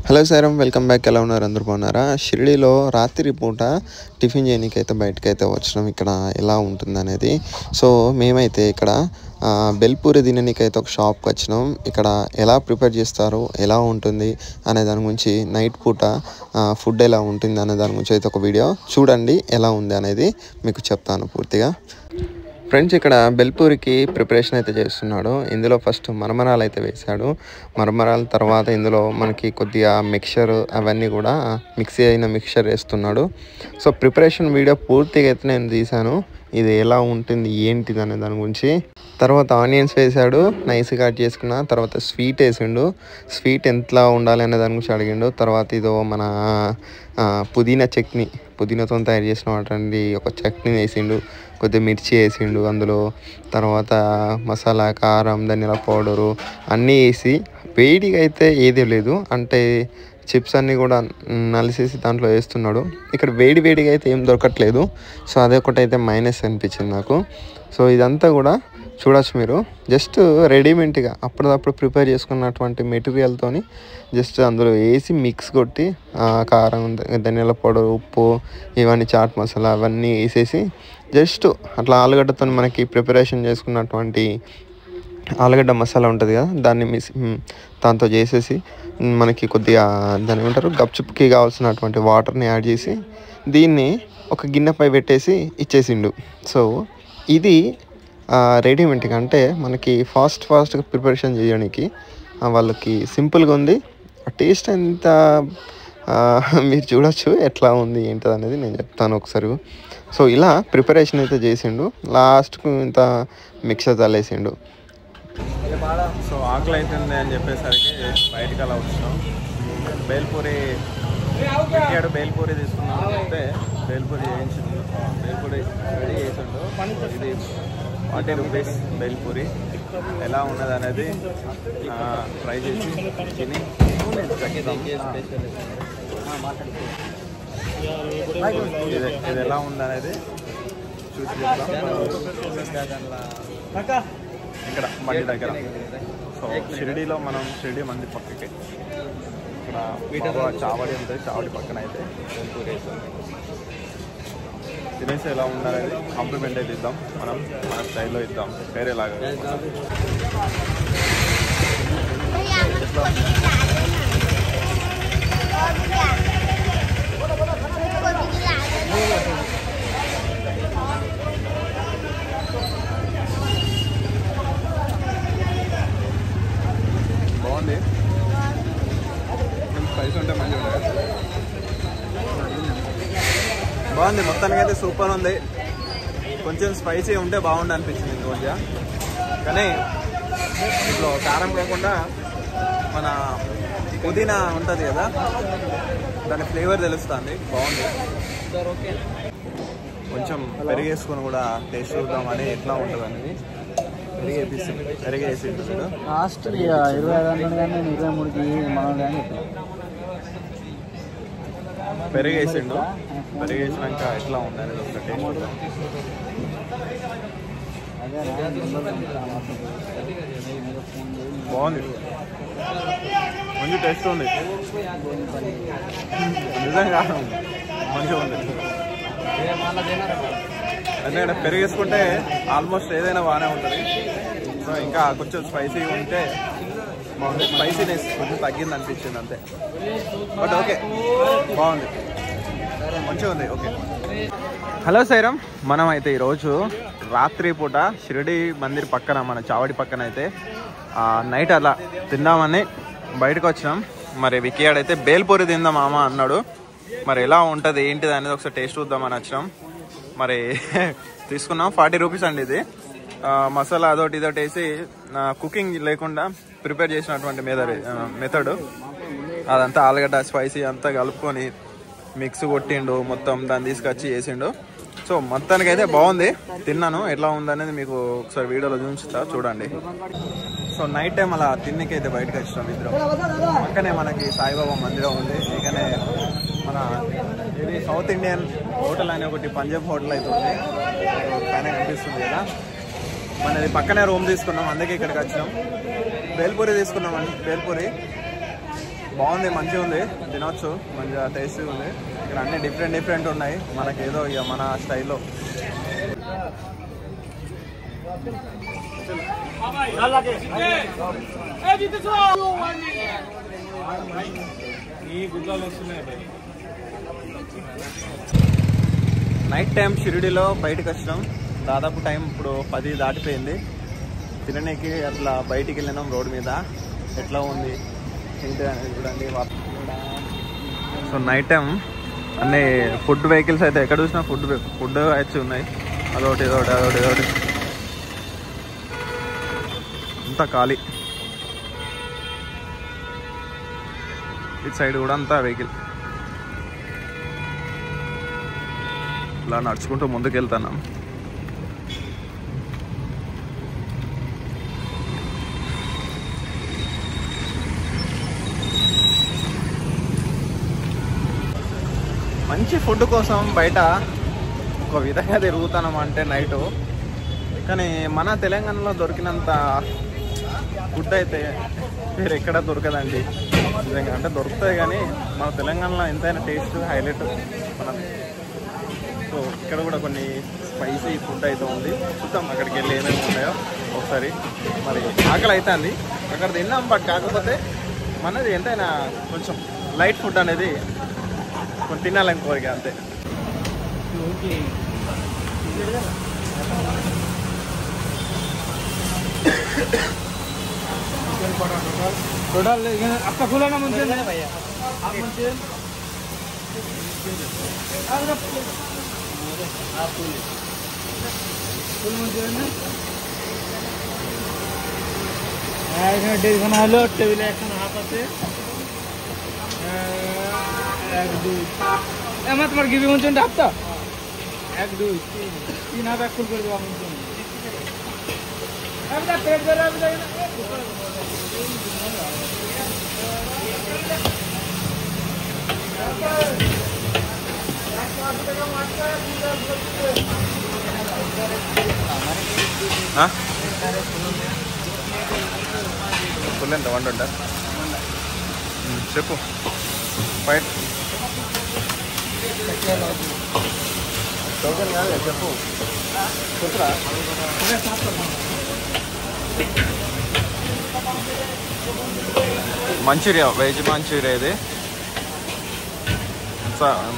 Hello sir, welcome back. ఎలా ఉన్నారు? అందరూ బాగున్నారా? షిరిడీలో రాత్రి పూట టిఫిన్ చేయడానికైతే బయటకైతే వచ్చినాం. ఇక్కడ ఎలా ఉంటుంది అనేది. సో మేమైతే ఇక్కడ బెల్పూరి తినడానికైతే ఒక షాప్కి వచ్చినాం. ఇక్కడ ఎలా ప్రిపేర్ చేస్తారు, ఎలా ఉంటుంది అనే దాని గురించి, నైట్ పూట ఫుడ్ ఎలా ఉంటుంది అనే దాని గురించి అయితే ఒక వీడియో చూడండి. ఎలా ఉంది అనేది మీకు చెప్తాను పూర్తిగా. ఫ్రెండ్స్, ఇక్కడ బెల్పూరికి ప్రిపరేషన్ అయితే చేస్తున్నాడు. ఇందులో ఫస్ట్ మరమరాలు అయితే వేశాడు. మరమరాల తర్వాత ఇందులో మనకి కొద్దిగా మిక్చర్ అవన్నీ కూడా మిక్సీ అయిన మిక్చర్ వేస్తున్నాడు. సో ప్రిపరేషన్ వీడియో పూర్తిగా అయితే నేను తీశాను. ఇది ఎలా ఉంటుంది ఏంటిది అనే దాని గురించి. తర్వాత ఆనియన్స్ వేసాడు, నైస్ కట్ చేసుకున్న తర్వాత స్వీట్ వేసిండు. స్వీట్ ఎంతలా ఉండాలి అనే దాని గురించి అడిగిండు. తర్వాత ఇదో మన పుదీనా చట్నీ, పుదీనాతో తయారు చేసినటువంటి ఒక చట్నీ వేసిండు. కొద్దిగా మిర్చి వేసిండు అందులో. తర్వాత మసాలా, కారం, ధనియాల పౌడరు అన్నీ వేసి వేడిగా అయితే ఏది లేదు, అంటే చిప్స్ అన్నీ కూడా నలిసేసి దాంట్లో వేస్తున్నాడు. ఇక్కడ వేడిగా అయితే ఏం దొరకట్లేదు. సో అదే ఒకటైతే మైనస్ అనిపించింది నాకు. సో ఇదంతా కూడా చూడొచ్చు మీరు. జస్ట్ రెడీమేడ్గా అప్పటిదప్పుడు ప్రిపేర్ చేసుకున్నటువంటి మెటీరియల్తోని జస్ట్ అందులో వేసి మిక్స్ కొట్టి కారం, ధనియాల పౌడర్, ఉప్పు, ఇవన్నీ చాట్ మసాలా అవన్నీ వేసేసి జస్ట్ అట్లా ఆలుగడ్డతో మనకి ప్రిపరేషన్ చేసుకున్నటువంటి ఆలుగడ్డ మసాలా ఉంటుంది కదా, దాంతో చేసేసి మనకి కొద్దిగా దాని ఏమంటారు గప్చుప్కి కావాల్సినటువంటి వాటర్ని యాడ్ చేసి దీన్ని ఒక గిన్నెపై పెట్టేసి ఇచ్చేసిండు. సో ఇది రెడీమేడ్గా, అంటే మనకి ఫాస్ట్గా ప్రిపరేషన్ చేయడానికి వాళ్ళకి సింపుల్గా ఉంది. టేస్ట్ ఎంత మీరు చూడొచ్చు ఎట్లా ఉంది ఏంటది అనేది నేను చెప్తాను ఒకసారి. సో ఇలా ప్రిపరేషన్ అయితే చేసిండు. లాస్ట్కు ఇంత మిక్సర్ చల్లేసిండు. సో ఆకలి అవుతుంది అని చెప్పేసరికి బయటకు అలా వచ్చినాం. బేల్పూరి పెట్టాడు, బేల్పూరి తీసుకున్నాం అంటే బేల్పూరి చేయించిండు. బేల్పూరి రెడీ చేసిండు. ఇది 40 రూపీస్ బేల్పూరి. ఎలా ఉన్నది అనేది ట్రై చేసి తిని ఇది ఎలా ఉందనేది చూసి చెప్తాం. ఇక్కడ మండి దగ్గర. సో షిరిడీలో మనం షిరిడీ మంది పక్కకి ఇక్కడ చావడి ఉంటుంది. చావడి పక్కన అయితే తినేసి ఎలా ఉండాలనేది కాంప్లిమెంట్ అయితే ఇద్దాం. మనం మన స్టైల్లో ఇద్దాం, వేరేలాగా. బాగుంది, స్పైస్ ఉంటే మంచిగా ఉంటుంది. బాగుంది, మొత్తానికి అయితే సూపర్ ఉంది. కొంచెం స్పైసీ ఉంటే బాగుంది అనిపించింది కొంచెం, కానీ ఇంట్లో కారం కాకుండా మన పుదీనా ఉంటుంది కదా, దాని ఫ్లేవర్ తెలుస్తుంది. బాగుంది. కొంచెం పెరిగేసుకొని కూడా టేస్ట్ చూద్దామని ఎట్లా ఉంటుంది అనేది. పెరిగేసి లాస్ట్ 25 కానీ 23కి పెరిగేసిండు. పెరిగేసినాక ఎట్లా ఉంది అనేది ఒక టేస్ట్. బాగుంది, మంచి టేస్ట్ ఉంది, నిజంగా మంచిగా ఉంది. ఎందుకంటే పెరిగేసుకుంటే ఆల్మోస్ట్ ఏదైనా బాగానే ఉంటుంది. సో ఇంకా కొంచెం స్పైసీ ఉంటే బాగుంది. స్పైసీనెస్ కొంచెం తగ్గింది అనిపించింది అంతే. బట్ ఓకే, బాగుంది, మంచిగా ఉంది. ఓకే. హలో సైరం, మనం అయితే ఈరోజు రాత్రి పూట షిరిడీ మందిర్ పక్కన, మన చావడి పక్కన అయితే నైట్ అలా తిందామని బయటకు వచ్చినాం. మరి వికియాడైతే బేల్పూరి తిందాం మామ అన్నాడు. మరి ఎలా ఉంటుంది ఏంటిది అనేది ఒకసారి టేస్ట్ చూద్దామని వచ్చినాం. మరి తీసుకున్నాం. 40 రూపీస్ అండి ఇది. మసాలా అదొకటి ఇదొకటి వేసి కుకింగ్ లేకుండా ప్రిపేర్ చేసినటువంటి మెథడ్. అదంతా ఆలుగడ్డ స్పైసీ అంతా కలుపుకొని మిక్స్ కొట్టిండు, మొత్తం దాన్ని తీసుకొచ్చి వేసిండు. సో మొత్తానికి అయితే బాగుంది. తిన్నాను, ఎట్లా ఉందనేది మీకు ఒకసారి వీడియోలో చూపిస్తా, చూడండి. సో నైట్ టైం అలా తిన్నకైతే బయటకు వచ్చినాం ఇద్దరం. పక్కనే మనకి సాయిబాబా మందిరం ఉంది. ఇకనే మన ఇది సౌత్ ఇండియన్ హోటల్ అనే ఒకటి పంజాబ్ హోటల్ అయితే ఉంది, పైన కనిపిస్తుంది కదా. మనది పక్కనే రూమ్ తీసుకున్నాం, అందుకే ఇక్కడికి వచ్చినాం. బేల్పూరి తీసుకున్నామండి. బేల్పూరి బాగుంది, మంచిగా ఉంది, తినొచ్చు, మంచిగా టేస్టీగా ఉంది. ఇక్కడ అన్ని డిఫరెంట్ ఉన్నాయి, మనకి ఏదో ఇక మన స్టైల్లో. నైట్ టైం షిరిడిలో బయటకు వచ్చినాం. దాదాపు టైం ఇప్పుడు 10 దాటిపోయింది. తినడానికి అట్లా బయటికి వెళ్ళినాం. రోడ్ మీద ఎట్లా ఉంది ఏంటి అనేది చూడండి. సో నైట్ టైం అన్ని ఫుడ్ వెహికల్స్ అయితే ఎక్కడ చూసినా ఫుడ్ వచ్చి ఉన్నాయి. అదొకటి అంతా ఖాళీ. ఇటు సైడ్ కూడా అంతా వెహికల్. ఇలా నడుచుకుంటూ ముందుకు వెళ్తున్నాం. మంచి ఫుడ్ కోసం బయట ఒక విధంగా తిరుగుతున్నాం అంటే నైటు. కానీ మన తెలంగాణలో దొరికినంత ఫుడ్ అయితే వేరే ఎక్కడ దొరకదండి నిజంగా. అంటే దొరుకుతాయి కానీ మన తెలంగాణలో ఎంతైనా టేస్ట్ హైలైట్ మనం. సో ఇక్కడ కూడా కొన్ని స్పైసీ ఫుడ్ అయితే ఉంది. చూద్దాం అక్కడికి వెళ్ళి ఏమేమి ఉన్నాయో ఒకసారి. మరి ఆకలి అవుతుంది అక్కడ తిన్నాం. బట్ కాకపోతే మనది ఎంతైనా కొంచెం లైట్ ఫుడ్ అనేది కొంచెం తినాలని కోరిక అంతే. टोटल आपका खुला ना मुझे भैया হলো টেবিলে এখন হাফ আছে এক দুই আমার তোমার গিবি মন হাফ তো এক দুই তিন হাফ এক ফুল করে দেবো আমার জন্য পেট ধরে ఫుల్ ఎంత 100 చెప్పు. ఫైట్ 1000 కాదు చెప్పు. చెప్పురా. మంచూరియా, వెజ్ మంచూరియా. ఇది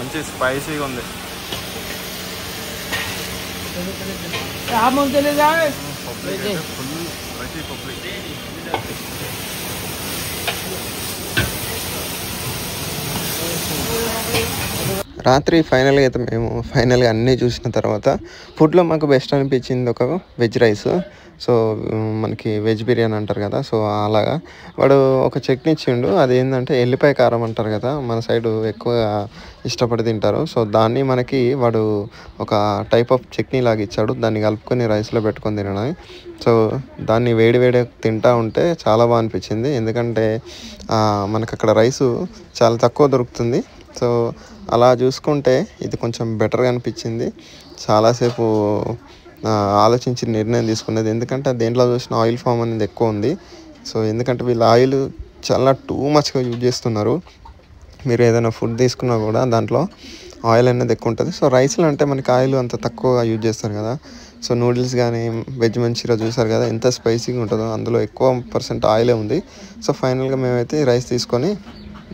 మంచి స్పైసీగా ఉంది. రాత్రి ఫైనల్గా అయితే మేము అన్నీ చూసిన తర్వాత ఫుడ్లో మాకు బెస్ట్ అనిపించింది ఒక వెజ్ రైస్. సో మనకి వెజ్ బిర్యానీ అంటారు కదా, సో అలాగా వాడు ఒక చట్నీ ఇచ్చిండు. అది ఏంటంటే ఎల్లిపాయ కారం అంటారు కదా, మన సైడు ఎక్కువగా ఇష్టపడి తింటారు. సో దాన్ని మనకి వాడు ఒక టైప్ ఆఫ్ చట్నీ లాగా ఇచ్చాడు. దాన్ని కలుపుకొని రైస్లో పెట్టుకొని తినడం. సో దాన్ని వేడి తింటా ఉంటే చాలా బాగా అనిపించింది. ఎందుకంటే మనకు అక్కడ రైసు చాలా తక్కువ దొరుకుతుంది. సో అలా చూసుకుంటే ఇది కొంచెం బెటర్గా అనిపించింది. చాలాసేపు ఆలోచించి నిర్ణయం తీసుకున్నది. ఎందుకంటే దేంట్లో చూసిన ఆయిల్ ఫామ్ అనేది ఎక్కువ ఉంది. సో ఎందుకంటే వీళ్ళు ఆయిల్ చాలా టూ మచ్గా యూజ్ చేస్తున్నారు. మీరు ఏదైనా ఫుడ్ తీసుకున్నా కూడా దాంట్లో ఆయిల్ అనేది ఎక్కువ ఉంటుంది. సో రైస్లో అంటే మనకి ఆయిల్ అంత తక్కువగా యూజ్ చేస్తారు కదా. సో నూడిల్స్ కానీ వెజ్ మంచూరియా చూసారు కదా ఎంత స్పైసీగా ఉంటుందో, అందులో ఎక్కువ % ఆయిలే ఉంది. సో ఫైనల్గా మేమైతే రైస్ తీసుకొని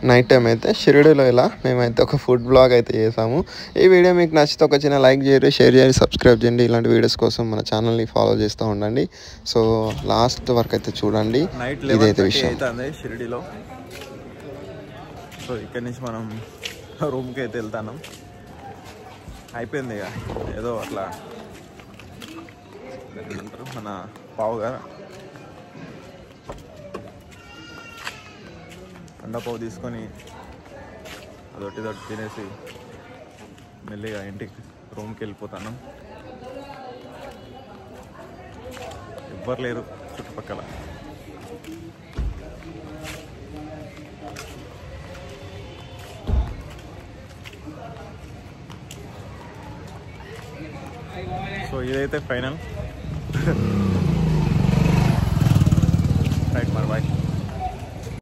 నైట్ టైం అయితే షిరిడీలో ఇలా మేమైతే ఒక ఫుడ్ బ్లాగ్ అయితే చేసాము. ఈ వీడియో మీకు నచ్చితే ఒక చిన్న లైక్ చేయరు, షేర్ చేయండి, సబ్స్క్రైబ్ చేయండి. ఇలాంటి వీడియోస్ కోసం మన ఛానల్ని ఫాలో చేస్తూ ఉండండి. సో లాస్ట్ వరకు అయితే చూడండి. ఇదైతే విషయం అవుతుంది షిరిడీలో. సో ఇక్కడి నుంచి మనం రూమ్కి అయితే వెళ్తాను. అయిపోయింది ఇక ఏదో అట్లా అంటారు మన పావుగా అండపావు తీసుకొని అదొట్టి తినేసి మెల్లిగా ఇంటికి రూమ్కి వెళ్ళిపోతాను. ఎవ్వరు లేరు చుట్టుపక్కల. సో ఇదైతే ఫైనల్.